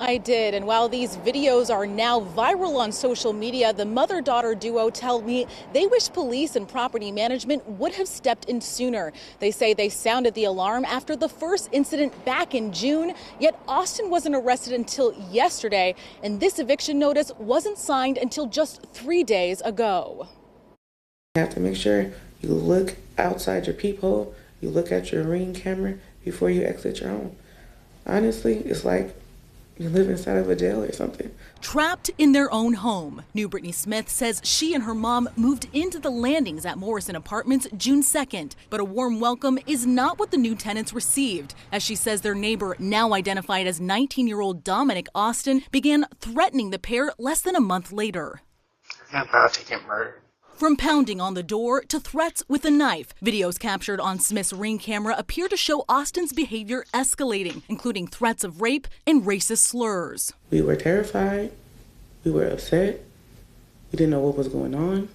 I did, and while these videos are now viral on social media, the mother-daughter duo tell me they wish police and property management would have stepped in sooner. They say they sounded the alarm after the first incident back in June, yet Austin wasn't arrested until yesterday, and this eviction notice wasn't signed until just 3 days ago. You have to make sure you look outside your peephole, you look at your Ring camera before you exit your home. Honestly, it's like you live inside of a jail or something. Trapped in their own home, New Brittany Smith says she and her mom moved into the landings at Morrison Apartments June 2nd. But a warm welcome is not what the new tenants received, as she says their neighbor, now identified as 19-year-old Dominic Austin, began threatening the pair less than a month later. I'm about to get murdered. From pounding on the door to threats with a knife, videos captured on Smith's Ring camera appear to show Austin's behavior escalating, including threats of rape and racist slurs. We were terrified. We were upset. We didn't know what was going on.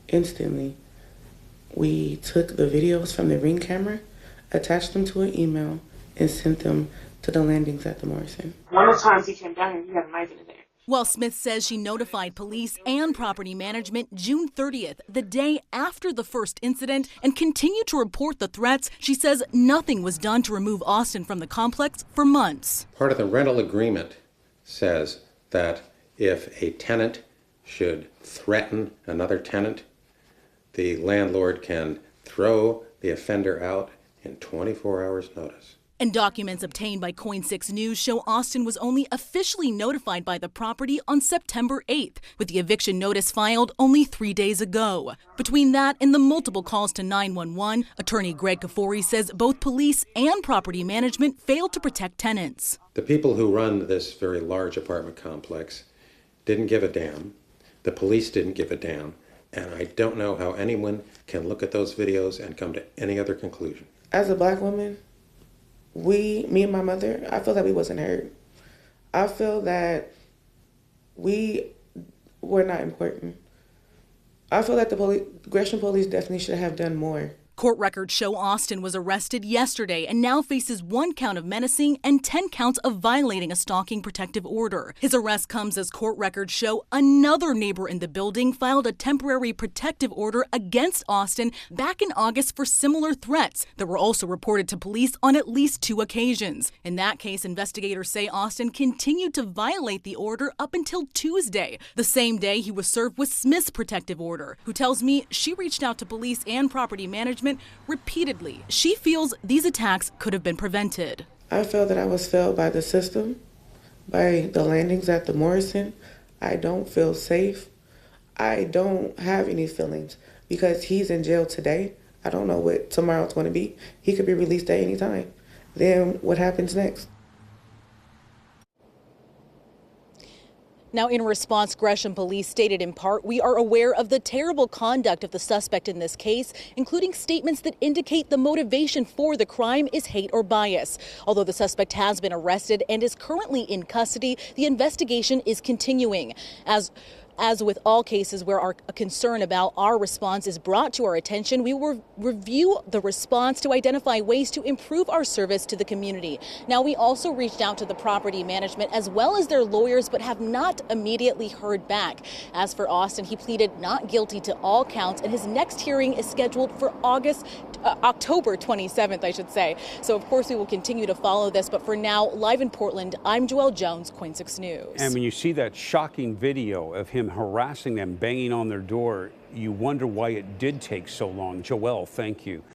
Instantly, we took the videos from the Ring camera, attached them to an email, and sent them to the landings at the Morrison. One of the times he came down here, he had a knife in there. While Smith says she notified police and property management June 30th, the day after the first incident, and continued to report the threats, she says nothing was done to remove Austin from the complex for months. Part of the rental agreement says that if a tenant should threaten another tenant, the landlord can throw the offender out in 24 hours' notice. And documents obtained by Coin 6 News show Austin was only officially notified by the property on September 8th, with the eviction notice filed only 3 days ago. Between that and the multiple calls to 911, attorney Greg Kafori says both police and property management failed to protect tenants. The people who run this very large apartment complex didn't give a damn. The police didn't give a damn. And I don't know how anyone can look at those videos and come to any other conclusion. As a Black woman, me and my mother, I feel that we wasn't heard. I feel that we were not important. I feel that the Gresham police definitely should have done more. Court records show Austin was arrested yesterday and now faces 1 count of menacing and 10 counts of violating a stalking protective order. His arrest comes as court records show another neighbor in the building filed a temporary protective order against Austin back in August for similar threats that were also reported to police on at least 2 occasions. In that case, investigators say Austin continued to violate the order up until Tuesday, the same day he was served with Smith's protective order, who tells me she reached out to police and property management repeatedly. She feels these attacks could have been prevented. I feel that I was failed by the system, by the landings at the Morrison. I don't feel safe. I don't have any feelings because he's in jail today. I don't know what tomorrow's going to be. He could be released at any time. Then what happens next? Now, in response, Gresham police stated in part, "We are aware of the terrible conduct of the suspect in this case, including statements that indicate the motivation for the crime is hate or bias. Although the suspect has been arrested and is currently in custody, the investigation is continuing." As with all cases where a concern about our response is brought to our attention, we will review the response to identify ways to improve our service to the community. Now, we also reached out to the property management as well as their lawyers, but have not immediately heard back. As for Austin, he pleaded not guilty to all counts, and his next hearing is scheduled for October 27th, I should say. So, of course, we will continue to follow this. But for now, live in Portland, I'm Joelle Jones, Coin 6 News. And when you see that shocking video of him harassing them, banging on their door, you wonder why it did take so long. Joelle, thank you.